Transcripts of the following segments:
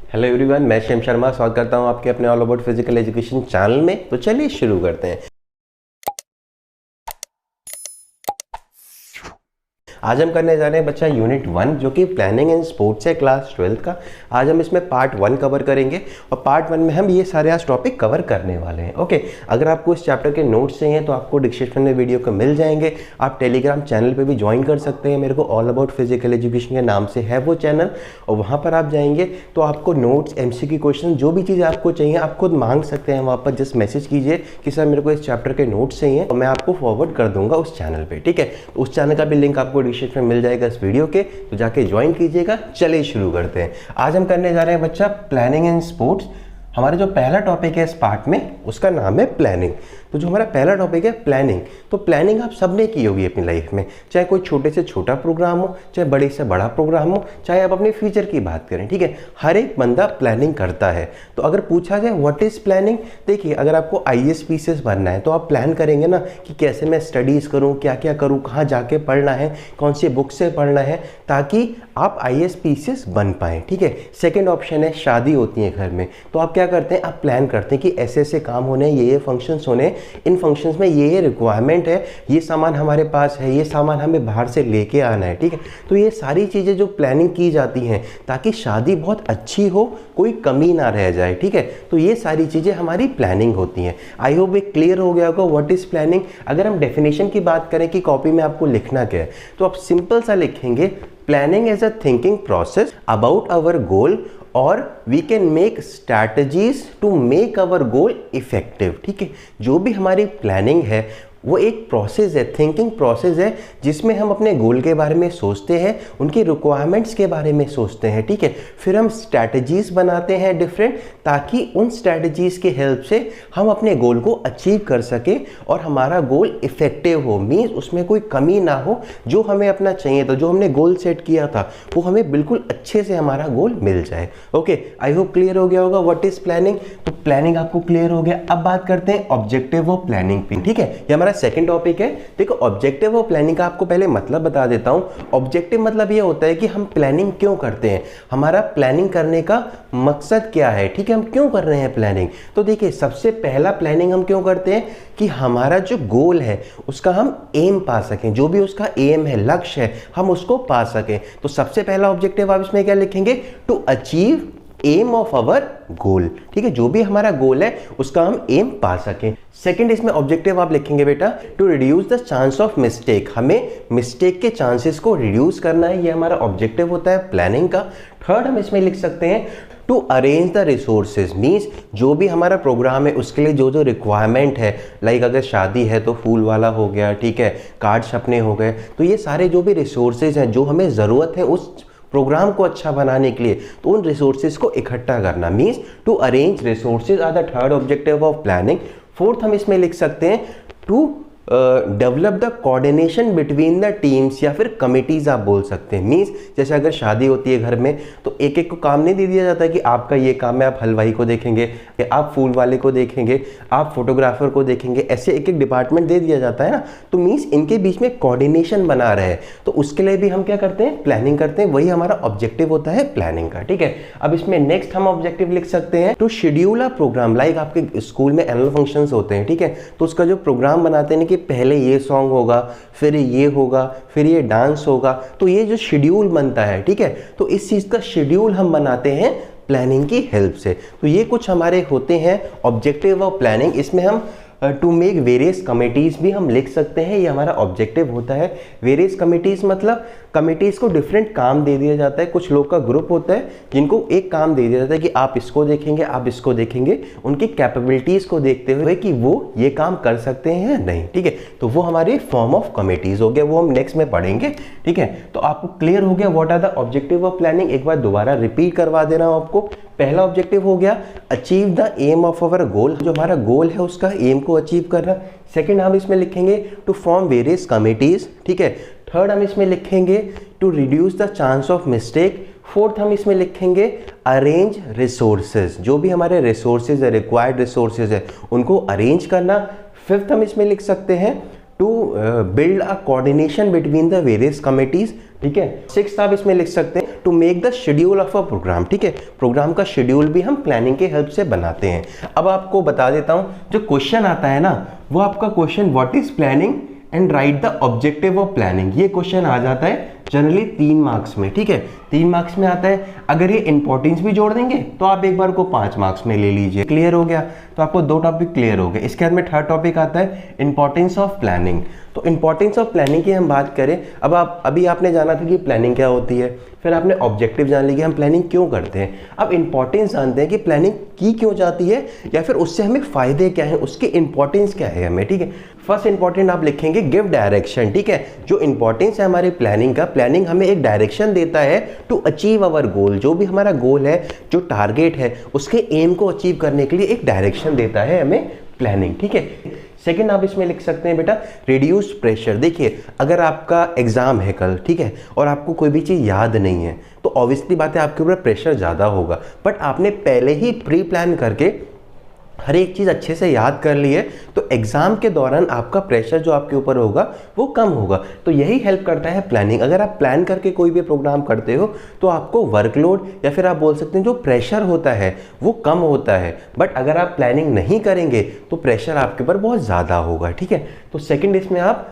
Hello everyone, मैं शिम शर्मा स्वागत करता हूं आपके अपने all about physical education channel में। तो चलिए शुरू करते हैं। आज हम करने जा रहे हैं बच्चा यूनिट 1 जो कि प्लानिंग एंड स्पोर्ट्स है क्लास 12 का। आज हम इसमें पार्ट 1 कवर करेंगे और पार्ट 1 में हम ये सारे आज टॉपिक कवर करने वाले हैं। ओके, अगर आपको इस चैप्टर के नोट्स चाहिए तो आपको डिस्क्रिप्शन में वीडियो को मिल जाएंगे। आप टेलीग्राम चैनल पे भी ज्वाइन कर सकते हैं, मेरे को ऑल अबाउट फिजिकल एजुकेशन के नाम से है वो चैनल, और वहाँ पर आप जाएंगे तो आपको नोट्स, MCQ क्वेश्चन, जो भी चीज़ आपको चाहिए आप खुद मांग सकते हैं। वहाँ पर जस्ट मैसेज कीजिए कि सर मेरे को इस चैप्टर के नोट्स चाहिए और मैं आपको फॉरवर्ड कर दूंगा उस चैनल पर। ठीक है, उस चैनल का भी लिंक आपको डिस्क्रिप्शन में मिल जाएगा इस वीडियो के, तो जाके ज्वाइन कीजिएगा। चलिए शुरू करते हैं। आज हम करने जा रहे हैं बच्चा प्लानिंग एंड स्पोर्ट्स। हमारा जो पहला टॉपिक है इस पार्ट में उसका नाम है प्लानिंग। तो जो हमारा पहला टॉपिक है प्लानिंग, तो प्लानिंग आप सबने की होगी अपनी लाइफ में, चाहे कोई छोटे से छोटा प्रोग्राम हो, चाहे बड़े से बड़ा प्रोग्राम हो, चाहे आप अपने फ्यूचर की बात करें। ठीक है, हर एक बंदा प्लानिंग करता है। तो अगर पूछा जाए व्हाट इज प्लानिंग, देखिए अगर आपको IAS PCS बनना है तो आप प्लान करेंगे ना कि कैसे मैं स्टडीज़ करूँ, क्या क्या करूँ, कहाँ जाके पढ़ना है, कौन सी बुक से पढ़ना है, ताकि आप IAS PCS बन पाएँ। ठीक है, सेकेंड ऑप्शन है शादी होती है घर में, तो आप क्या करते हैं, आप प्लान करते हैं कि ऐसे ऐसे काम होने, ये फंक्शंस होने, इन फंक्शंस में ये रिक्वायरमेंट है, ये सामान हमारे पास है, ये सामान हमें बाहर से लेके आना है। ठीक है, तो ये सारी चीज़ें जो प्लानिंग की जाती हैं ताकि शादी बहुत अच्छी हो, कोई कमी ना रह जाए। ठीक है, तो ये सारी चीज़ें हमारी प्लानिंग होती हैं। आई होप ये क्लियर हो गया होगा व्हाट इज़ प्लानिंग। अगर हम डेफिनेशन की बात करें कि कॉपी में आपको लिखना क्या है, तो आप सिंपल सा लिखेंगे, planning is a thinking process about our goal और we can make strategies to make our goal effective. ठीक है, जो भी हमारी प्लानिंग है वो एक प्रोसेस है, थिंकिंग प्रोसेस है, जिसमें हम अपने गोल के बारे में सोचते हैं, उनकी रिक्वायरमेंट्स के बारे में सोचते हैं। ठीक है, फिर हम स्ट्रैटेजीज बनाते हैं डिफरेंट, ताकि उन स्ट्रैटेजीज के हेल्प से हम अपने गोल को अचीव कर सके और हमारा गोल इफेक्टिव हो, मीन्स उसमें कोई कमी ना हो, जो हमें अपना चाहिए था, जो हमने गोल सेट किया था वो हमें बिल्कुल अच्छे से हमारा गोल मिल जाए। ओके, आई होप क्लियर हो गया होगा व्हाट इज प्लानिंग। तो प्लानिंग आपको क्लियर हो गया। अब बात करते हैं ऑब्जेक्टिव ऑफ प्लानिंग पे। ठीक है, ये हमारा सेकंड टॉपिक है। देखो, ऑब्जेक्टिव ऑफ प्लानिंग का आपको पहले मतलब बता देता हूं। ऑब्जेक्टिव मतलब ये होता है कि हम प्लानिंग क्यों करते हैं, हमारा प्लानिंग करने का मकसद क्या है। ठीक है, हम क्यों कर रहे हैं प्लानिंग। तो देखिए, सबसे पहला प्लानिंग हम क्यों करते हैं कि हमारा जो गोल है उसका हम एम पा सकें, जो भी उसका एम है, लक्ष्य है, हम उसको पा सकें। तो सबसे पहला ऑब्जेक्टिव आप इसमें क्या लिखेंगे, to achieve aim of our goal. ठीक है, जो भी हमारा गोल है उसका हम एम पा सकें। सेकंड इसमें ऑब्जेक्टिव आप लिखेंगे बेटा, to reduce the chance of mistake, हमें मिस्टेक के चांसेस को रिड्यूस करना है, ये हमारा ऑब्जेक्टिव होता है प्लानिंग का। थर्ड हम इसमें लिख सकते हैं, to arrange the resources, means जो भी हमारा प्रोग्राम है उसके लिए जो जो रिक्वायरमेंट है, लाइक अगर शादी है तो फूल वाला हो गया, ठीक है, कार्ड छपने हो गए, तो ये सारे जो भी रिसोर्सेज हैं जो हमें ज़रूरत है उस प्रोग्राम को अच्छा बनाने के लिए, तो उन रिसोर्सेज को इकट्ठा करना, means to arrange resources are the third objective of planning. Fourth हम इसमें लिख सकते हैं, to develop the coordination between the teams, या फिर कमिटीज आप बोल सकते हैं। मीन्स जैसे अगर शादी होती है घर में तो एक एक को काम नहीं दे दिया जाता कि आपका ये काम है, आप हलवाई को देखेंगे, आप फूल वाले को देखेंगे, आप फोटोग्राफर को देखेंगे, ऐसे एक एक डिपार्टमेंट दे दिया जाता है ना। तो मीन्स इनके बीच में कोऑर्डिनेशन बना रहे, तो उसके लिए भी हम क्या करते हैं, प्लानिंग करते हैं। वही हमारा ऑब्जेक्टिव होता है प्लानिंग का। ठीक है, अब इसमें नेक्स्ट हम ऑब्जेक्टिव लिख सकते हैं, to schedule a programme, like आपके स्कूल में एनुअल फंक्शंस होते हैं। ठीक है, तो उसका जो प्रोग्राम बनाते हैं कि पहले ये सॉन्ग होगा, फिर ये होगा, फिर ये डांस होगा, तो ये जो शेड्यूल बनता है, ठीक है, तो इस चीज़ का शेड्यूल हम बनाते हैं प्लानिंग की हेल्प से। तो ये कुछ हमारे होते हैं ऑब्जेक्टिव ऑफ प्लानिंग। इसमें हम टू मेक वेरियस कमिटीज़ भी हम लिख सकते हैं, ये हमारा ऑब्जेक्टिव होता है। वेरियस कमिटीज़ मतलब कमिटीज़ को डिफरेंट काम दे दिया जाता है, कुछ लोग का ग्रुप होता है जिनको एक काम दे दिया जाता है कि आप इसको देखेंगे, आप इसको देखेंगे, उनकी कैपेबिलिटीज़ को देखते हुए कि वो ये काम कर सकते हैं या नहीं। ठीक है, तो वो हमारे फॉर्म ऑफ कमिटीज़ हो गया, वो हम नेक्स्ट में पढ़ेंगे। ठीक है, तो आपको क्लियर हो गया what are the objective of planning. एक बार दोबारा रिपीट करवा दे रहा हूँ आपको। पहला ऑब्जेक्टिव हो गया achieve the aim of our goal, जो हमारा गोल है उसका एम को अचीव करना। सेकंड हम इसमें लिखेंगे टू फॉर्म वेरियस कमिटीज। ठीक है, थर्ड हम इसमें लिखेंगे to reduce the chance of mistake. Fourth हम इसमें लिखेंगे अरेंज रिसोर्सेज, जो भी हमारे रिसोर्सेज है, रिक्वायर्ड रिसोर्सेज है, उनको अरेंज करना। फिफ्थ हम इसमें लिख सकते हैं to build a coordination between the various committees. ठीक है, सिक्स्थ आप इसमें लिख सकते हैं to make the schedule of a programme, ठीक है, प्रोग्राम का शेड्यूल भी हम प्लानिंग के हेल्प से बनाते हैं। अब आपको बता देता हूं, जो क्वेश्चन आता है ना वो आपका question what is planning and right the objective of planning, ये क्वेश्चन आ जाता है जनरली 3 मार्क्स में, ठीक है, 3 मार्क्स में आता है। अगर ये इंपॉर्टेंस भी जोड़ देंगे तो आप एक बार को 5 मार्क्स में ले लीजिए। क्लियर हो गया, तो आपको 2 टॉपिक क्लियर हो गए। इसके बाद में थर्ड टॉपिक आता है इंपॉर्टेंस ऑफ प्लानिंग। तो इंपॉर्टेंस ऑफ प्लानिंग की हम बात करें, अब अभी आपने जाना था कि प्लानिंग क्या होती है, फिर आपने ऑब्जेक्टिव जान ली कि हम प्लानिंग क्यों करते हैं। अब इंपॉर्टेंस जानते हैं कि प्लानिंग की क्यों जाती है या फिर उससे हमें फायदे क्या है, उसके इंपॉर्टेंस क्या है हमें, ठीक है। फर्स्ट इंपॉर्टेंट आप लिखेंगे गिव डायरेक्शन, ठीक है, जो इंपॉर्टेंस है हमारी प्लानिंग का, प्लानिंग हमें एक डायरेक्शन देता है टू अचीव अवर गोल, जो भी हमारा गोल है, जो टारगेट है, उसके एम को अचीव करने के लिए एक डायरेक्शन देता है हमें प्लानिंग, ठीक है। सेकंड आप इसमें लिख सकते हैं बेटा रिड्यूस प्रेशर। देखिए अगर आपका एग्जाम है कल, ठीक है, और आपको कोई भी चीज़ याद नहीं है तो ऑब्वियसली बात है आपके ऊपर प्रेशर ज़्यादा होगा, बट आपने पहले ही प्री प्लान करके हर एक चीज़ अच्छे से याद कर ली है तो एग्जाम के दौरान आपका प्रेशर जो आपके ऊपर होगा वो कम होगा। तो यही हेल्प करता है प्लानिंग। अगर आप प्लान करके कोई भी प्रोग्राम करते हो तो आपको वर्कलोड या फिर आप बोल सकते हैं जो प्रेशर होता है वो कम होता है, बट अगर आप प्लानिंग नहीं करेंगे तो प्रेशर आपके ऊपर बहुत ज़्यादा होगा, ठीक है। तो सेकेंड इसमें आप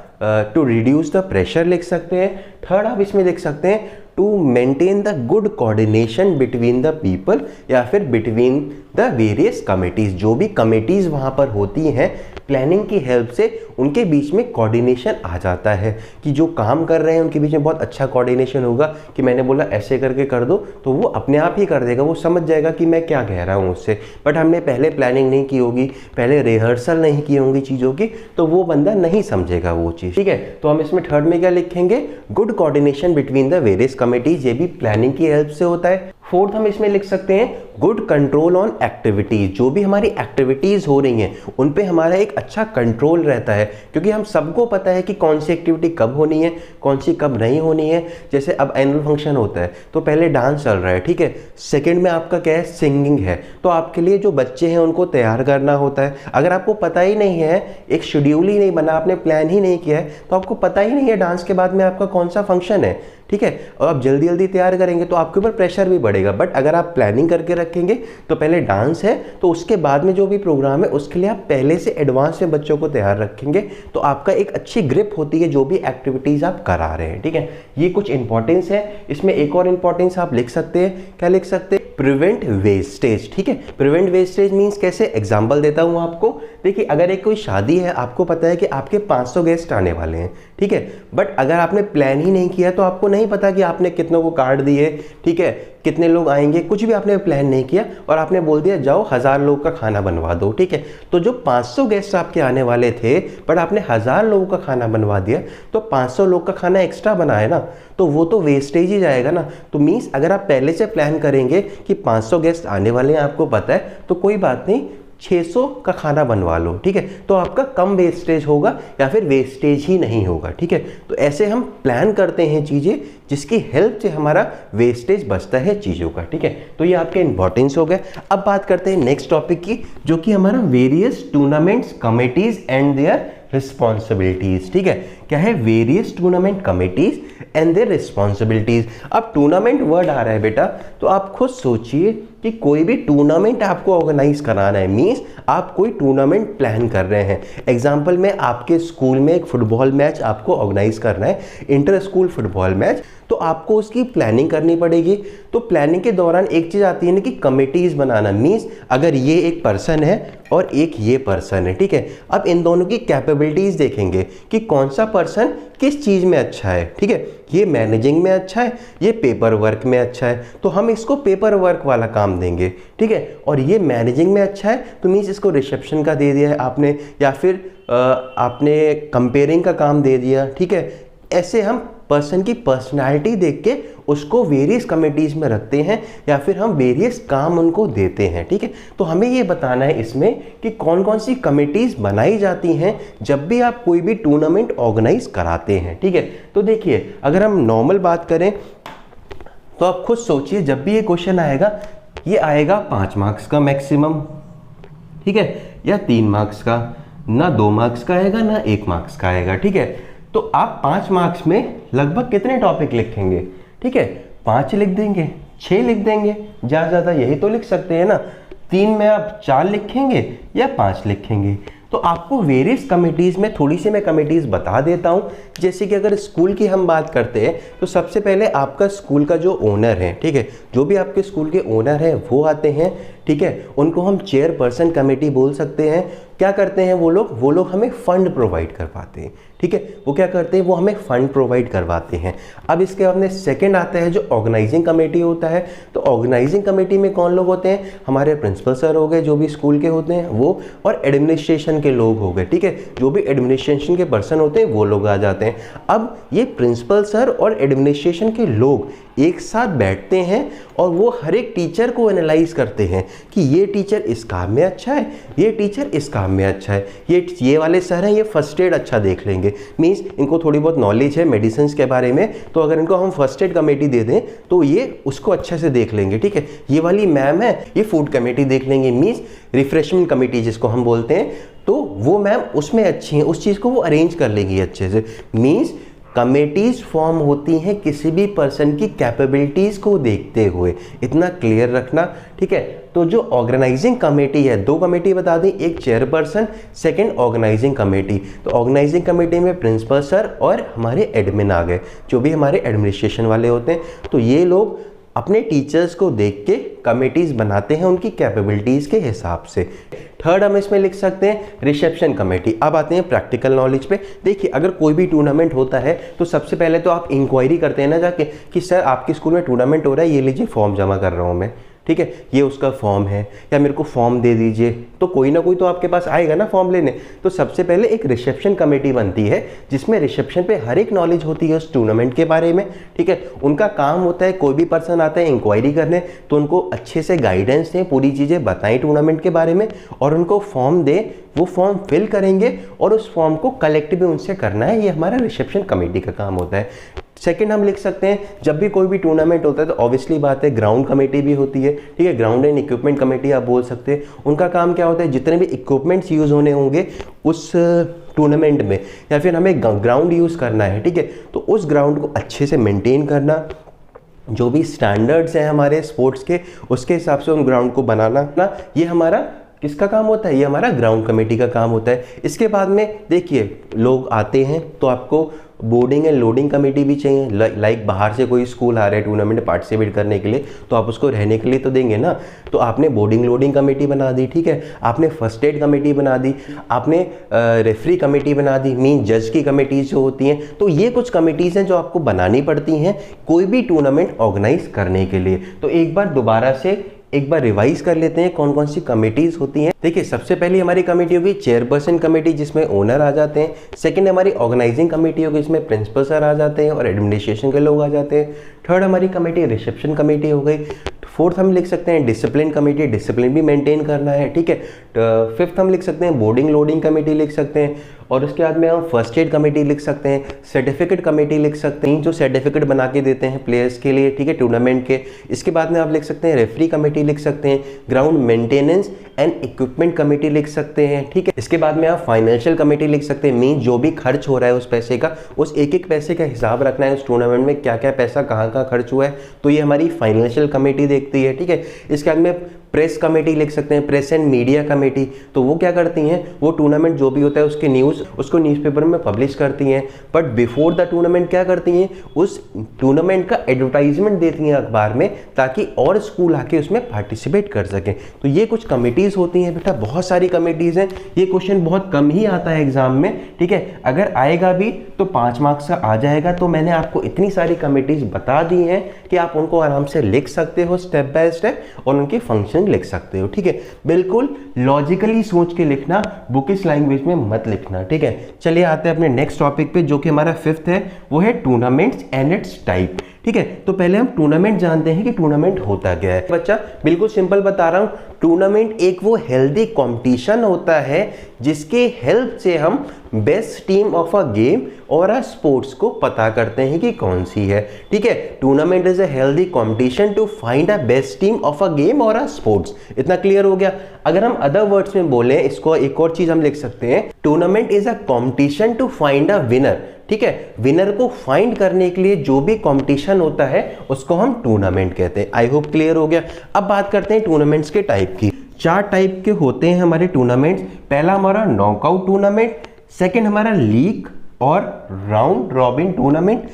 टू रिड्यूस द प्रेशर लिख सकते हैं। थर्ड आप इसमें लिख सकते हैं to maintain the good coordination between the people या फिर बिटवीन द वेरियस कमिटीज़, जो भी कमिटीज़ वहाँ पर होती हैं प्लानिंग की हेल्प से उनके बीच में कोऑर्डिनेशन आ जाता है कि जो काम कर रहे हैं उनके बीच में बहुत अच्छा कोऑर्डिनेशन होगा कि मैंने बोला ऐसे करके कर दो तो वो अपने आप ही कर देगा, वो समझ जाएगा कि मैं क्या कह रहा हूँ उससे। बट हमने पहले प्लानिंग नहीं की होगी, पहले रिहर्सल नहीं की होंगी चीज़ों की, तो वो बंदा नहीं समझेगा वो चीज़, ठीक है। तो हम इसमें थर्ड में क्या लिखेंगे good coordination between the various committees, ये भी प्लानिंग की हेल्प से होता है। फोर्थ हम इसमें लिख सकते हैं गुड कंट्रोल ऑन एक्टिविटीज, जो भी हमारी एक्टिविटीज हो रही हैं उन पे हमारा एक अच्छा कंट्रोल रहता है, क्योंकि हम सबको पता है कि कौन सी एक्टिविटी कब होनी है कौन सी कब नहीं होनी है। जैसे अब एनुअल फंक्शन होता है तो पहले डांस चल रहा है, ठीक है, सेकंड में आपका क्या है सिंगिंग है, तो आपके लिए जो बच्चे हैं उनको तैयार करना होता है। अगर आपको पता ही नहीं है, एक शेड्यूल ही नहीं बना, आपने प्लान ही नहीं किया है, तो आपको पता ही नहीं है डांस के बाद में आपका कौन सा फंक्शन है, ठीक है, और आप जल्दी जल्दी तैयार करेंगे तो आपके ऊपर प्रेशर भी बढ़ेगा। बट अगर आप प्लानिंग करके रखेंगे तो पहले डांस है तो उसके बाद में जो भी प्रोग्राम है उसके लिए आप पहले से एडवांस में बच्चों को तैयार रखेंगे तो आपका एक अच्छी ग्रिप होती है जो भी एक्टिविटीज आप करा रहे हैं, ठीक है। ये कुछ इंपॉर्टेंस है। इसमें एक और इंपॉर्टेंस आप लिख सकते हैं, क्या लिख सकते हैं प्रिवेंट वेस्टेज, ठीक है। प्रिवेंट वेस्टेज मीन्स कैसे, एग्जाम्पल देता हूँ आपको। देखिए अगर एक कोई शादी है, आपको पता है कि आपके 500 गेस्ट आने वाले हैं, ठीक है, बट अगर आपने प्लान ही नहीं किया तो आपको नहीं पता कि आपने कितनों को कार्ड दिए, ठीक है, कितने लोग आएंगे, कुछ भी आपने प्लान नहीं किया और आपने बोल दिया जाओ 1000 लोग का खाना बनवा दो, ठीक है। तो जो 500 गेस्ट आपके आने वाले थे बट आपने 1000 लोगों का खाना बनवा दिया तो 500 लोग का खाना एक्स्ट्रा बना है ना, तो वो तो वेस्टेज ही जाएगा ना। तो मीन्स अगर आप पहले से प्लान करेंगे कि 500 गेस्ट आने वाले हैं, आपको पता है, तो कोई बात नहीं 600 का खाना बनवा लो, ठीक है, तो आपका कम वेस्टेज होगा या फिर वेस्टेज ही नहीं होगा, ठीक है। तो ऐसे हम प्लान करते हैं चीज़ें जिसकी हेल्प से हमारा वेस्टेज बचता है चीज़ों का, ठीक है। तो ये आपके इंपॉर्टेंस हो गए। अब बात करते हैं नेक्स्ट टॉपिक की, जो कि हमारा various tournaments committees and there responsibilities, ठीक है। क्या है various tournament committees and there responsibilities. अब टूर्नामेंट वर्ड आ रहा है बेटा, तो आप खुद सोचिए कि कोई भी टूर्नामेंट आपको ऑर्गेनाइज कराना है, मीन्स आप कोई टूर्नामेंट प्लान कर रहे हैं। एग्जाम्पल में आपके स्कूल में एक फुटबॉल मैच आपको ऑर्गेनाइज करना है, इंटर स्कूल फुटबॉल मैच, तो आपको उसकी प्लानिंग करनी पड़ेगी। तो प्लानिंग के दौरान एक चीज़ आती है ना कि कमिटीज बनाना, मीन्स अगर ये एक पर्सन है और एक ये पर्सन है, ठीक है, अब इन दोनों की कैपेबिलिटीज देखेंगे कि कौन सा पर्सन किस चीज़ में अच्छा है, ठीक है, ये मैनेजिंग में अच्छा है, ये पेपर वर्क में अच्छा है, तो हम इसको पेपर वर्क वाला काम देंगे, ठीक है। और ये मैनेजिंग में अच्छा है तो मीन्स इसको रिसेप्शन का दे दिया है आपने, या फिर आपने कंपेयरिंग का काम दे दिया, ठीक है। ऐसे हम पर्सन की पर्सनालिटी देख के उसको वेरियस कमिटीज में रखते हैं या फिर हम वेरियस काम उनको देते हैं, ठीक है। तो हमें ये बताना है इसमें कि कौन कौन सी कमिटीज बनाई जाती हैं जब भी आप कोई भी टूर्नामेंट ऑर्गेनाइज कराते हैं, ठीक है। तो देखिए अगर हम नॉर्मल बात करें तो आप खुद सोचिए, जब भी ये क्वेश्चन आएगा ये आएगा 5 मार्क्स का मैक्सिमम, ठीक है, या 3 मार्क्स का, ना 2 मार्क्स का आएगा ना 1 मार्क्स का आएगा, ठीक है। तो आप 5 मार्क्स में लगभग कितने टॉपिक लिखेंगे, ठीक है, 5 लिख देंगे, 6 लिख देंगे, ज़्यादा यही तो लिख सकते हैं ना। 3 में आप 4 लिखेंगे या 5 लिखेंगे। तो आपको वेरियस कमिटीज़ में थोड़ी सी मैं कमिटीज़ बता देता हूँ। जैसे कि अगर स्कूल की हम बात करते हैं तो सबसे पहले आपका स्कूल का जो ओनर है, ठीक है, जो भी आपके स्कूल के ओनर हैं वो आते हैं, ठीक है, उनको हम चेयरपर्सन कमेटी बोल सकते हैं। क्या करते हैं वो लोग हमें फंड प्रोवाइड करवाते हैं, ठीक है, वो क्या करते हैं, वो हमें फंड प्रोवाइड करवाते हैं। अब इसके बाद में सेकंड आता है जो ऑर्गेनाइजिंग कमेटी होता है। तो ऑर्गेनाइजिंग कमेटी में कौन लोग होते हैं, हमारे प्रिंसिपल सर हो गए जो भी स्कूल के होते हैं वो, और एडमिनिस्ट्रेशन के लोग हो गए, ठीक है, जो भी एडमिनिस्ट्रेशन के पर्सन होते हैं वो लोग आ जाते हैं। अब ये प्रिंसिपल सर और एडमिनिस्ट्रेशन के लोग एक साथ बैठते हैं और वो हर एक टीचर को एनालाइज करते हैं कि ये टीचर इस काम में अच्छा है, ये टीचर इस काम में अच्छा है, ये वाले सर हैं ये फर्स्ट एड अच्छा देख लेंगे, मीन्स इनको थोड़ी बहुत नॉलेज है मेडिसिन के बारे में, तो अगर इनको हम फर्स्ट एड कमेटी दे दें तो ये उसको अच्छे से देख लेंगे, ठीक है। ये वाली मैम है ये फूड कमेटी देख लेंगे, मीन्स रिफ्रेशमेंट कमेटी जिसको हम बोलते हैं, तो वो मैम उसमें अच्छी हैं, उस चीज़ को वो अरेंज कर लेंगी अच्छे से। मीन्स कमेटीज फॉर्म होती हैं किसी भी पर्सन की कैपेबिलिटीज़ को देखते हुए, इतना क्लियर रखना, ठीक है। तो जो ऑर्गेनाइजिंग कमेटी है, 2 कमेटी बता दी, एक चेयरपर्सन, सेकंड ऑर्गेनाइजिंग कमेटी। तो ऑर्गेनाइजिंग कमेटी में प्रिंसिपल सर और हमारे एडमिन आ गए, जो भी हमारे एडमिनिस्ट्रेशन वाले होते हैं। तो ये लोग अपने टीचर्स को देख के कमेटीज बनाते हैं उनकी कैपेबिलिटीज़ के हिसाब से। थर्ड हम इसमें लिख सकते हैं रिसेप्शन कमेटी। अब आते हैं प्रैक्टिकल नॉलेज पे। देखिए अगर कोई भी टूर्नामेंट होता है तो सबसे पहले तो आप इंक्वायरी करते हैं ना जाके कि सर आपके स्कूल में टूर्नामेंट हो रहा है, ये लीजिए फॉर्म जमा कर रहा हूँ मैं, ठीक है, ये उसका फॉर्म है, या मेरे को फॉर्म दे दीजिए। तो कोई ना कोई तो आपके पास आएगा ना फॉर्म लेने। तो सबसे पहले एक रिसेप्शन कमेटी बनती है जिसमें रिसेप्शन पे हर एक नॉलेज होती है उस टूर्नामेंट के बारे में, ठीक है। उनका काम होता है कोई भी पर्सन आता है इंक्वायरी करने तो उनको अच्छे से गाइडेंस दें, पूरी चीज़ें बताएं टूर्नामेंट के बारे में और उनको फॉर्म दें, वो फॉर्म फिल करेंगे और उस फॉर्म को कलेक्ट भी उनसे करना है। ये हमारा रिसेप्शन कमेटी का काम होता है। सेकंड हम लिख सकते हैं जब भी कोई भी टूर्नामेंट होता है तो ऑब्वियसली बात है ग्राउंड कमेटी भी होती है, ठीक है, ग्राउंड एंड इक्विपमेंट कमेटी आप बोल सकते हैं। उनका काम क्या होता है, जितने भी इक्विपमेंट्स यूज़ होने होंगे उस टूर्नामेंट में या फिर हमें ग्राउंड यूज़ करना है, ठीक है, तो उस ग्राउंड को अच्छे से मेंटेन करना, जो भी स्टैंडर्ड्स हैं हमारे स्पोर्ट्स के उसके हिसाब से उन ग्राउंड को बनाना ना, ये हमारा किसका काम होता है, ये हमारा ग्राउंड कमेटी का काम होता है। इसके बाद में देखिए लोग आते हैं तो आपको बोर्डिंग एंड लोडिंग कमेटी भी चाहिए। लाइक बाहर से कोई स्कूल आ रहा है टूर्नामेंट में पार्टिसिपेट करने के लिए तो आप उसको रहने के लिए तो देंगे ना, तो आपने बोर्डिंग लोडिंग कमेटी बना दी, ठीक है, आपने फर्स्ट एड कमेटी बना दी, आपने रेफरी कमेटी बना दी, मीन जज की कमेटीज जो होती हैं। तो ये कुछ कमेटीज़ हैं जो आपको बनानी पड़ती हैं कोई भी टूर्नामेंट ऑर्गेनाइज करने के लिए। तो एक बार दोबारा से एक बार रिवाइज कर लेते हैं कौन कौन सी कमेटीज होती हैं। देखिए सबसे पहली हमारी कमेटी होगी चेयरपर्सन कमेटी जिसमें ओनर आ जाते हैं। सेकंड हमारी ऑर्गेनाइजिंग कमेटी होगी जिसमें प्रिंसिपल सर आ जाते हैं और एडमिनिस्ट्रेशन के लोग आ जाते हैं। थर्ड हमारी कमेटी रिसेप्शन कमेटी हो गई। फोर्थ हम लिख सकते हैं डिसिप्लिन कमेटी, डिसिप्लिन भी मेंटेन करना है, ठीक है। फिफ्थ हम लिख सकते हैं बोर्डिंग लोडिंग कमेटी लिख सकते हैं और उसके बाद में हम फर्स्ट एड कमेटी लिख सकते हैं, सर्टिफिकेट कमेटी लिख सकते हैं जो सर्टिफिकेट बना के देते हैं प्लेयर्स के लिए, ठीक है, टूर्नामेंट के। इसके बाद में आप लिख सकते हैं रेफरी कमेटी लिख सकते हैं, ground maintenance and equipment committee लिख सकते हैं, ठीक है। इसके बाद में आप फाइनेंशियल कमेटी लिख सकते हैं, मीन जो भी खर्च हो रहा है उस पैसे का, उस एक एक पैसे का हिसाब रखना है उस टूर्नामेंट में क्या क्या पैसा कहाँ कहाँ खर्च हुआ है, तो ये हमारी फाइनेंशियल कमेटी देखती है, ठीक है। इसके बाद में प्रेस कमेटी लिख सकते हैं, प्रेस एंड मीडिया कमेटी, तो वो क्या करती हैं, वो टूर्नामेंट जो भी होता है उसके न्यूज़ उसको न्यूज़पेपर में पब्लिश करती हैं, बट बिफोर द टूर्नामेंट क्या करती हैं, उस टूर्नामेंट का एडवर्टाइजमेंट देती हैं अखबार में ताकि और स्कूल आके उसमें पार्टिसिपेट कर सकें। तो ये कुछ कमेटीज़ होती हैं बेटा, बहुत सारी कमेटीज़ हैं। ये क्वेश्चन बहुत कम ही आता है एग्जाम में, ठीक है, अगर आएगा भी तो 5 मार्क्स का आ जाएगा। तो मैंने आपको इतनी सारी कमेटीज़ बता दी हैं कि आप उनको आराम से लिख सकते हो स्टेप बाय स्टेप और उनके फंक्शन लिख सकते हो, ठीक है। बिल्कुल लॉजिकली सोच के लिखना, बुकिश लैंग्वेज में मत लिखना, ठीक है। चलिए आते हैं अपने नेक्स्ट टॉपिक पे जो कि हमारा फिफ्थ है, वो है टूर्नामेंट्स एंड इट्स टाइप, ठीक है। तो पहले हम टूर्नामेंट जानते हैं कि टूर्नामेंट होता क्या है। बच्चा बिल्कुल सिंपल बता रहा हूं, टूर्नामेंट एक वो हेल्दी कंपटीशन होता है जिसके हेल्प से हम best team of a game और अ स्पोर्ट्स को पता करते हैं कि कौन सी है। ठीक है, tournament is a healthy competition to find a best team of a game और अ स्पोर्ट्स। इतना क्लियर हो गया। अगर हम अदर वर्ड्स में बोलें इसको, एक और चीज हम लिख सकते हैं, tournament is a competition to find a winner. ठीक है, विनर को फाइंड करने के लिए जो भी कंपटीशन होता है उसको हम टूर्नामेंट कहते हैं। आई होप क्लियर हो गया। अब बात करते हैं टूर्नामेंट्स के टाइप की। 4 टाइप के होते हैं हमारे टूर्नामेंट्स। पहला हमारा नॉकआउट टूर्नामेंट, सेकंड हमारा लीग और राउंड रॉबिन टूर्नामेंट,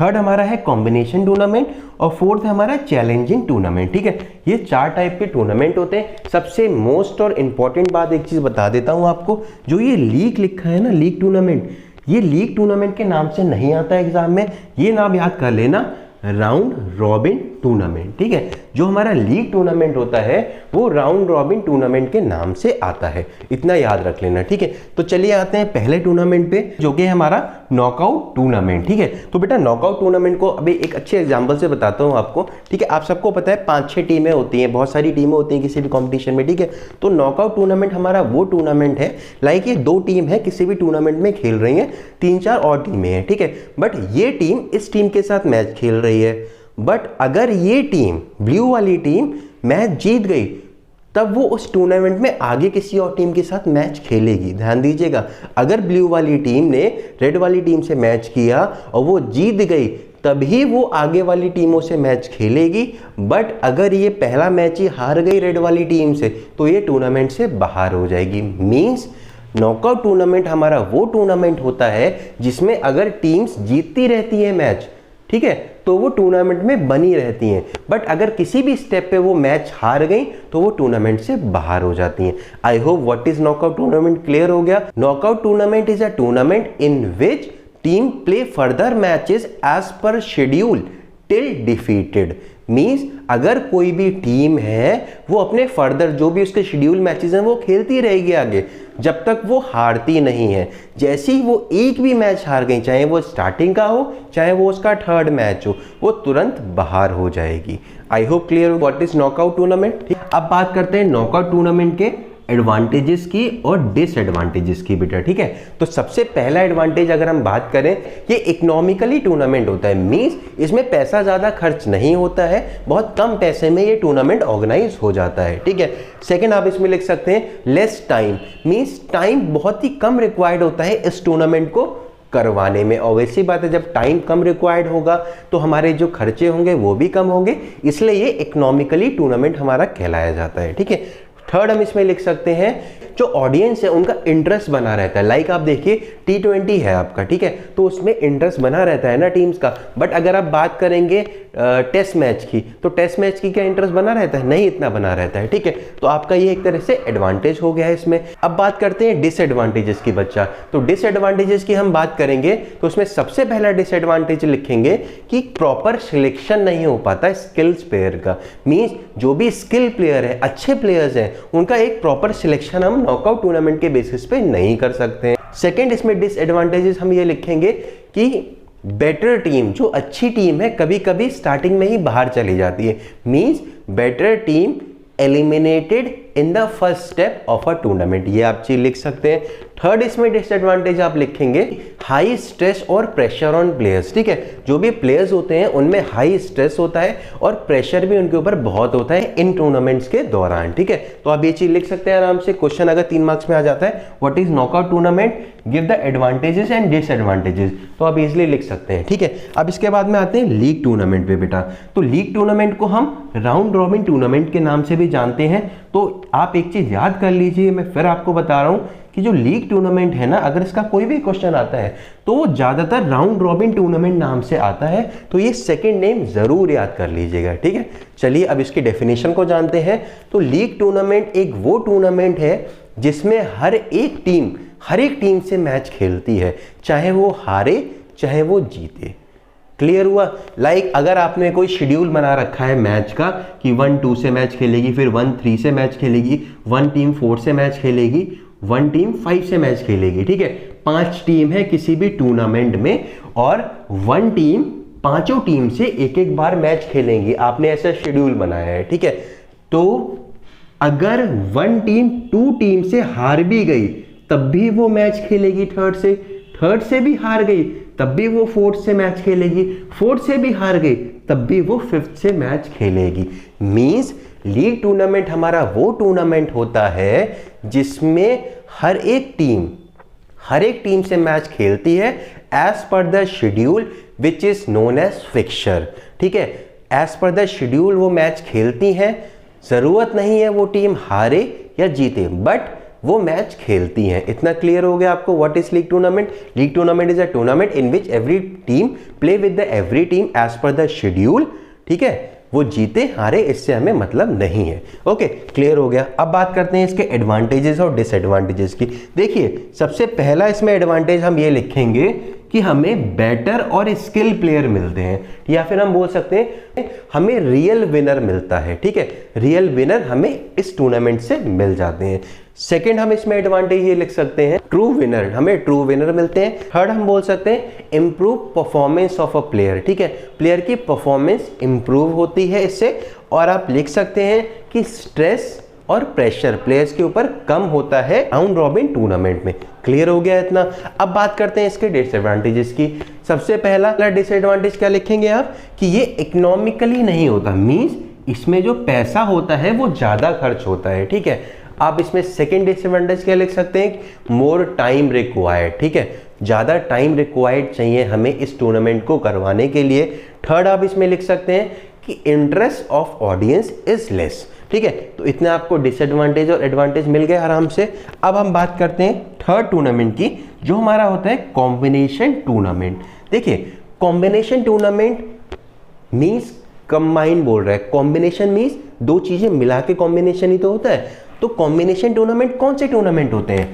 थर्ड हमारा है कॉम्बिनेशन टूर्नामेंट और फोर्थ हमारा चैलेंजिंग टूर्नामेंट। ठीक है, ये 4 टाइप के टूर्नामेंट होते हैं। सबसे मोस्ट और इंपॉर्टेंट बात एक चीज बता देता हूं आपको, जो ये लीग लिखा है ना, लीग टूर्नामेंट, ये लीग टूर्नामेंट के नाम से नहीं आता है एग्जाम में। ये नाम याद कर लेना, राउंड रॉबिन टूर्नामेंट। ठीक है, जो हमारा लीग टूर्नामेंट होता है वो राउंड रॉबिन टूर्नामेंट के नाम से आता है, इतना याद रख लेना। ठीक है, तो चलिए आते हैं पहले टूर्नामेंट पे, जो कि हमारा नॉकआउट टूर्नामेंट। ठीक है, तो बेटा नॉकआउट टूर्नामेंट को अभी एक अच्छे एग्जांपल से बताता हूं आपको। ठीक है, आप सबको पता है 5-6 टीमें होती हैं, बहुत सारी टीमें होती हैं किसी भी कॉम्पिटिशन में। ठीक है, तो नॉकआउट टूर्नामेंट हमारा वो टूर्नामेंट है, लाइक ये 2 टीम है किसी भी टूर्नामेंट में खेल रही हैं, 3-4 और टीमें हैं। ठीक है, बट ये टीम इस टीम के साथ मैच खेल रही है, बट अगर ये टीम, ब्लू वाली टीम, मैच जीत गई तब वो उस टूर्नामेंट में आगे किसी और टीम के साथ मैच खेलेगी। ध्यान दीजिएगा, अगर ब्लू वाली टीम ने रेड वाली टीम से मैच किया और वो जीत गई तभी वो आगे वाली टीमों से मैच खेलेगी, बट अगर ये पहला मैच ही हार गई रेड वाली टीम से तो ये टूर्नामेंट से बाहर हो जाएगी। मींस नॉकआउट टूर्नामेंट हमारा वो टूर्नामेंट होता है जिसमें अगर टीम्स जीतती रहती है मैच, ठीक है, तो वो टूर्नामेंट में बनी रहती हैं, बट अगर किसी भी स्टेप पे वो मैच हार गई तो वो टूर्नामेंट से बाहर हो जाती हैं। I hope what is knockout tournament clear हो गया। Knockout tournament is a tournament in which team play further matches as per schedule till defeated. Means अगर कोई भी टीम है वो अपने फर्दर जो भी उसके शेड्यूल मैचेस हैं वो खेलती रहेगी आगे जब तक वो हारती नहीं है। जैसे ही वो एक भी मैच हार गई, चाहे वो स्टार्टिंग का हो चाहे वो उसका 3rd मैच हो, वो तुरंत बाहर हो जाएगी। I hope clear what is knockout tournament. अब बात करते हैं नॉकआउट टूर्नामेंट के एडवांटेजेस की और डिसएडवांटेजेस की बेटा। ठीक है, तो सबसे पहला एडवांटेज अगर हम बात करें, ये इकोनॉमिकली टूर्नामेंट होता है। मींस इसमें पैसा ज्यादा खर्च नहीं होता है, बहुत कम पैसे में ये टूर्नामेंट ऑर्गेनाइज हो जाता है। ठीक है, सेकंड आप इसमें लिख सकते हैं लेस टाइम। मींस टाइम बहुत ही कम रिक्वायर्ड होता है इस टूर्नामेंट को करवाने में। और वैसी बात है, जब टाइम कम रिक्वायर्ड होगा तो हमारे जो खर्चे होंगे वो भी कम होंगे, इसलिए ये इकोनॉमिकली टूर्नामेंट हमारा कहलाया जाता है। ठीक है, थर्ड हम इसमें लिख सकते हैं जो ऑडियंस है उनका इंटरेस्ट बना रहता है। लाइक आप देखिए T20 है आपका, ठीक है, तो उसमें इंटरेस्ट बना रहता है ना टीम्स का। बट अगर आप बात करेंगे टेस्ट मैच की, तो टेस्ट मैच की क्या इंटरेस्ट बना रहता है? नहीं इतना बना रहता है। ठीक है, तो आपका ये एक तरह से एडवांटेज हो गया है इसमें। अब बात करते हैं डिसएडवांटेजेस की बच्चा। तो डिसएडवांटेजेस की हम बात करेंगे तो उसमें सबसे पहला डिसएडवांटेज लिखेंगे कि प्रॉपर सिलेक्शन नहीं हो पाता स्किल्स प्लेयर का। मींस जो भी स्किल प्लेयर है, अच्छे प्लेयर्स हैं, उनका एक प्रॉपर सिलेक्शन हम नॉकआउट टूर्नामेंट के बेसिस पे नहीं कर सकते हैं। सेकेंड इसमें डिसएडवांटेजेस हम ये लिखेंगे कि बेटर टीम, जो अच्छी टीम है, कभी कभी स्टार्टिंग में ही बाहर चली जाती है। Means better team eliminated in the first step of a tournament, ये आप चीज लिख सकते हैं। थर्ड इसमें डिसएडवांटेज आप लिखेंगे हाई स्ट्रेस और प्रेशर ऑन प्लेयर्स। ठीक है, जो भी प्लेयर्स होते हैं उनमें हाई स्ट्रेस होता है और प्रेशर भी उनके ऊपर बहुत होता है इन टूर्नामेंट्स के दौरान। ठीक है, तो आप ये चीज लिख सकते हैं आराम से। क्वेश्चन अगर 3 मार्क्स में आ जाता है, what is knockout tournament, give the advantages and disadvantages, तो आप इजिली लिख सकते हैं। ठीक है, अब इसके बाद में आते हैं लीग टूर्नामेंट पे बेटा। तो लीग टूर्नामेंट को हम राउंड रॉबिन टूर्नामेंट के नाम से भी जानते हैं। तो आप एक चीज याद कर लीजिए, मैं फिर आपको बता रहा हूं कि जो लीग टूर्नामेंट है ना, अगर इसका कोई भी क्वेश्चन आता है तो वो ज्यादातर राउंड रॉबिन टूर्नामेंट नाम से आता है, तो ये सेकंड नेम जरूर याद कर लीजिएगा। ठीक है, चलिए अब इसकी डेफिनेशन को जानते हैं। तो लीग टूर्नामेंट एक वो टूर्नामेंट है जिसमें हर एक टीम से मैच खेलती है, चाहे वो हारे चाहे वो जीते। क्लियर हुआ? लाइक अगर आपने कोई शेड्यूल बना रखा है मैच का कि 1-2 से मैच खेलेगी, फिर 1-3 से मैच खेलेगी, 1 टीम 4 से मैच खेलेगी, 1 टीम 5 से मैच खेलेगी। ठीक है, 5 टीम है किसी भी टूर्नामेंट में और 1 टीम 5 टीम से एक बार मैच खेलेंगी। आपने ऐसा शेड्यूल बनाया है। ठीक है, तो अगर 1 टीम 2 टीम से हार भी गई तब भी वो मैच खेलेगी थर्ड से भी हार गई तब भी वो फोर्थ से मैच खेलेगी, फोर्थ से भी हार गई तब भी वो फिफ्थ से मैच खेलेगी। मींस लीग टूर्नामेंट हमारा वो टूर्नामेंट होता है जिसमें हर एक टीम से मैच खेलती है as per the schedule which is known as fixture. ठीक है, एज पर द शेड्यूल वो मैच खेलती हैं, जरूरत नहीं है वो टीम हारे या जीते, बट वो मैच खेलती हैं। इतना क्लियर हो गया आपको what is league tournament? League tournament is a tournament in which every team play with the every team as per the schedule. ठीक है, वो जीते हारे इससे हमें मतलब नहीं है। ओके, क्लियर हो गया। अब बात करते हैं इसके एडवांटेजेस और डिसएडवांटेजेस की। देखिए, सबसे पहला इसमें एडवांटेज हम ये लिखेंगे कि हमें बेटर और स्किल प्लेयर मिलते हैं, या फिर हम बोल सकते हैं हमें रियल विनर मिलता है। ठीक है, रियल विनर हमें इस टूर्नामेंट से मिल जाते हैं। सेकंड हम इसमें एडवांटेज ये लिख सकते हैं ट्रू विनर, हमें ट्रू विनर मिलते हैं। थर्ड हम बोल सकते हैं improve performance of a player. ठीक है, प्लेयर की परफॉर्मेंस इंप्रूव होती है इससे। और आप लिख सकते हैं कि स्ट्रेस और प्रेशर प्लेयर्स के ऊपर कम होता है राउंड रॉबिन टूर्नामेंट में। क्लियर हो गया इतना। अब बात करते हैं इसके डिसएडवांटेजेस की। सबसे पहला डिसएडवांटेज क्या लिखेंगे आप कि ये इकोनॉमिकली नहीं होता, मींस इसमें जो पैसा होता है वो ज़्यादा खर्च होता है। ठीक है, आप इसमें सेकेंड डिसएडवांटेज क्या लिख सकते हैं, मोर टाइम रिक्वायर्ड। ठीक है, ज़्यादा टाइम रिक्वायर्ड चाहिए हमें इस टूर्नामेंट को करवाने के लिए। थर्ड आप इसमें लिख सकते हैं कि interest of audience is less. ठीक है, तो इतने आपको डिसएडवांटेज और एडवांटेज मिल गए आराम से। अब हम बात करते हैं थर्ड टूर्नामेंट की, जो हमारा होता है कॉम्बिनेशन टूर्नामेंट। देखिए, कॉम्बिनेशन टूर्नामेंट मीन्स कंबाइन बोल रहा है। कॉम्बिनेशन मीन्स दो चीजें मिला के कॉम्बिनेशन ही तो होता है। तो कॉम्बिनेशन टूर्नामेंट कौन से टूर्नामेंट होते हैं?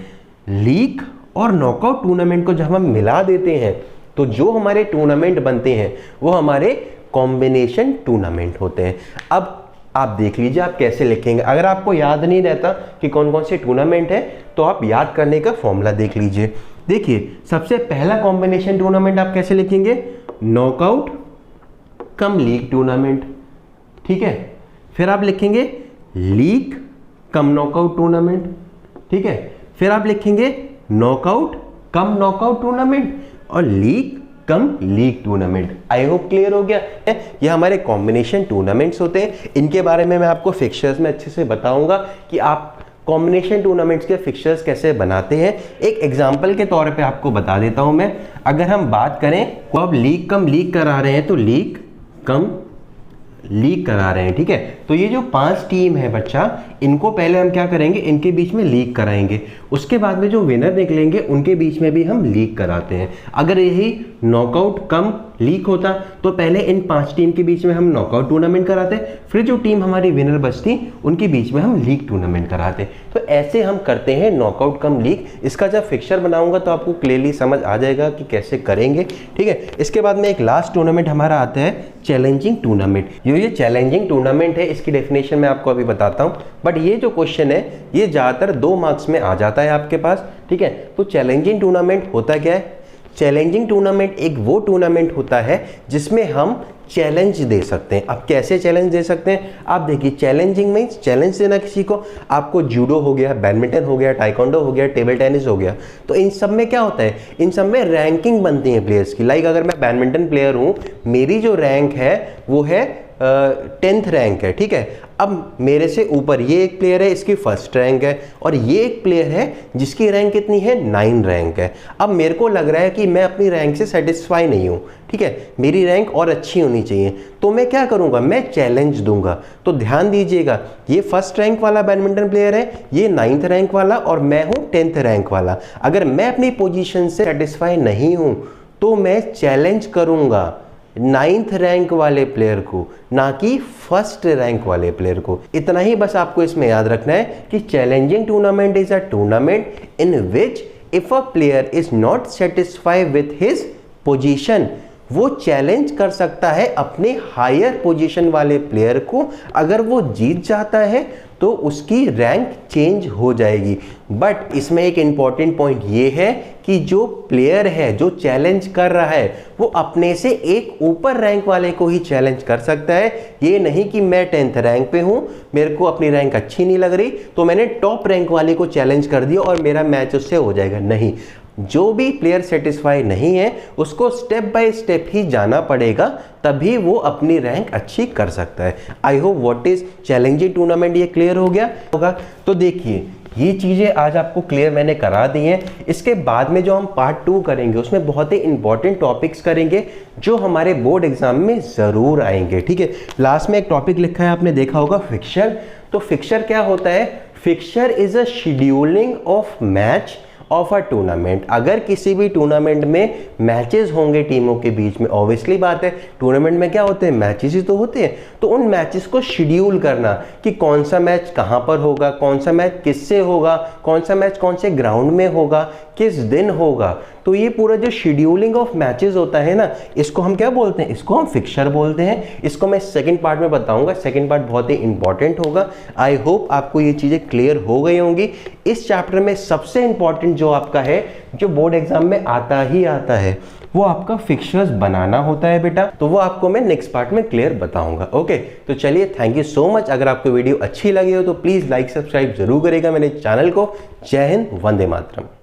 लीग और नॉकआउट टूर्नामेंट को जब हम मिला देते हैं तो जो हमारे टूर्नामेंट बनते हैं वो हमारे कॉम्बिनेशन टूर्नामेंट होते हैं। अब आप देख लीजिए आप कैसे लिखेंगे। अगर आपको याद नहीं रहता कि कौन कौन से टूर्नामेंट है तो आप याद करने का फॉर्मूला देख लीजिए। देखिए, सबसे पहला कॉम्बिनेशन टूर्नामेंट आप कैसे लिखेंगे, नॉकआउट कम लीग टूर्नामेंट। ठीक है, फिर आप लिखेंगे लीग कम नॉकआउट टूर्नामेंट। ठीक है, फिर आप लिखेंगे नॉकआउट कम नॉकआउट टूर्नामेंट और league cum league tournament. I hope clear हो गया है। ये हमारे कॉम्बिनेशन टूर्नामेंट्स होते हैं। इनके बारे में मैं आपको फिक्सचर्स में अच्छे से बताऊंगा कि आप कॉम्बिनेशन टूर्नामेंट्स के फिक्सचर्स कैसे बनाते हैं। एक एग्जांपल के तौर पे आपको बता देता हूं मैं। अगर हम बात करें तो अब लीग कम लीग करा रहे हैं तो लीग कम लीग करा रहे हैं। ठीक है, तो ये जो 5 टीम है बच्चा, इनको पहले हम क्या करेंगे, इनके बीच में लीग कराएंगे। उसके बाद में जो विनर निकलेंगे उनके बीच में भी हम लीग कराते हैं। अगर यही नॉकआउट कम लीग होता तो पहले इन 5 टीम के बीच में हम नॉकआउट टूर्नामेंट कराते, फिर जो टीम हमारी विनर बचती उनके बीच में हम लीग टूर्नामेंट कराते। तो ऐसे हम करते हैं नॉकआउट कम लीग। इसका जब फिक्सचर बनाऊंगा तो आपको क्लियरली समझ आ जाएगा कि कैसे करेंगे। ठीक है, इसके बाद में एक लास्ट टूर्नामेंट हमारा आता है चैलेंजिंग टूर्नामेंट। ये चैलेंजिंग टूर्नामेंट है, इसकी डेफिनेशन मैं आपको अभी बताता हूं, बट ये जो क्वेश्चन है ये ज़्यादातर 2 मार्क्स में आ जाता है आपके पास। ठीक है, तो चैलेंजिंग टूर्नामेंट होता क्या है? चैलेंजिंग टूर्नामेंट एक वो टूर्नामेंट होता है जिसमें हम चैलेंज दे सकते हैं। अब कैसे चैलेंज दे सकते हैं? आप देखिए, चैलेंजिंग में चैलेंज देना किसी को, आपको जूडो हो गया, बैडमिंटन हो गया, टाइकोंडो हो गया, टेबल टेनिस हो गया, तो इन सब में क्या होता है, इन सब में रैंकिंग बनती है प्लेयर्स की। लाइक अगर मैं बैडमिंटन प्लेयर हूँ, मेरी जो रैंक है वो है 10th रैंक है। ठीक है, अब मेरे से ऊपर ये एक प्लेयर है, इसकी 1st रैंक है, और ये एक प्लेयर है जिसकी रैंक कितनी है, 9 रैंक है। अब मेरे को लग रहा है कि मैं अपनी रैंक से सेटिस्फाई नहीं हूँ। ठीक है, मेरी रैंक और अच्छी होनी चाहिए, तो मैं क्या करूँगा, मैं चैलेंज दूंगा। तो ध्यान दीजिएगा, ये 1st रैंक वाला बैडमिंटन प्लेयर है, ये 9th रैंक वाला, और मैं हूँ 10th रैंक वाला। अगर मैं अपनी पोजीशन से सेटिस्फाई नहीं हूँ तो मैं चैलेंज करूँगा 9th रैंक वाले प्लेयर को, ना कि 1st रैंक वाले प्लेयर को। इतना ही बस आपको इसमें याद रखना है कि challenging tournament is a tournament in which if a player is not satisfied with his position, वो चैलेंज कर सकता है अपने हायर पोजीशन वाले प्लेयर को। अगर वो जीत जाता है तो उसकी रैंक चेंज हो जाएगी। बट इसमें एक इंपॉर्टेंट पॉइंट ये है कि जो प्लेयर है जो चैलेंज कर रहा है वो अपने से एक ऊपर रैंक वाले को ही चैलेंज कर सकता है। ये नहीं कि मैं 10th रैंक पे हूँ, मेरे को अपनी रैंक अच्छी नहीं लग रही तो मैंने टॉप रैंक वाले को चैलेंज कर दिया और मेरा मैच उससे हो जाएगा। नहीं, जो भी प्लेयर सेटिस्फाई नहीं है उसको स्टेप बाय स्टेप ही जाना पड़ेगा, तभी वो अपनी रैंक अच्छी कर सकता है। आई hope what is challenging tournament ये क्लियर हो गया होगा। तो देखिए ये चीज़ें आज आपको क्लियर मैंने करा दी हैं। इसके बाद में जो हम पार्ट 2 करेंगे उसमें बहुत ही इंपॉर्टेंट टॉपिक्स करेंगे जो हमारे बोर्ड एग्जाम में ज़रूर आएंगे। ठीक है, लास्ट में एक टॉपिक लिखा है आपने देखा होगा, फिक्सचर। तो फिक्सचर क्या होता है? Fixture is a scheduling of match of a tournament. अगर किसी भी टूर्नामेंट में मैचेस होंगे टीमों के बीच में, ऑब्वियसली बात है टूर्नामेंट में क्या होते हैं, मैचेस ही तो होते हैं, तो उन मैचेस को शेड्यूल करना कि कौन सा मैच कहाँ पर होगा, कौन सा मैच किससे होगा, कौन सा मैच कौन से ग्राउंड में होगा, किस दिन होगा। तो ये पूरा जो शेड्यूलिंग ऑफ मैचेस होता है ना, इसको हम क्या बोलते हैं? इसको हम फिक्सचर बोलते हैं। इसको मैं सेकंड पार्ट में बताऊंगा, सेकंड पार्ट बहुत ही इंपॉर्टेंट होगा। आई होप आपको ये चीज़ें क्लियर हो गई होंगी। इस चैप्टर में सबसे इंपॉर्टेंट जो आपका है, जो बोर्ड एग्जाम में आता ही आता है, वो आपका फिक्सचर्स बनाना होता है बेटा। तो वो आपको मैं नेक्स्ट पार्ट में क्लियर बताऊंगा। ओके, तो चलिए, थैंक यू सो मच। अगर आपको वीडियो अच्छी लगी हो तो प्लीज़ लाइक सब्सक्राइब जरूर करेगा मेरे चैनल को। जय हिंद, वंदे मातरम।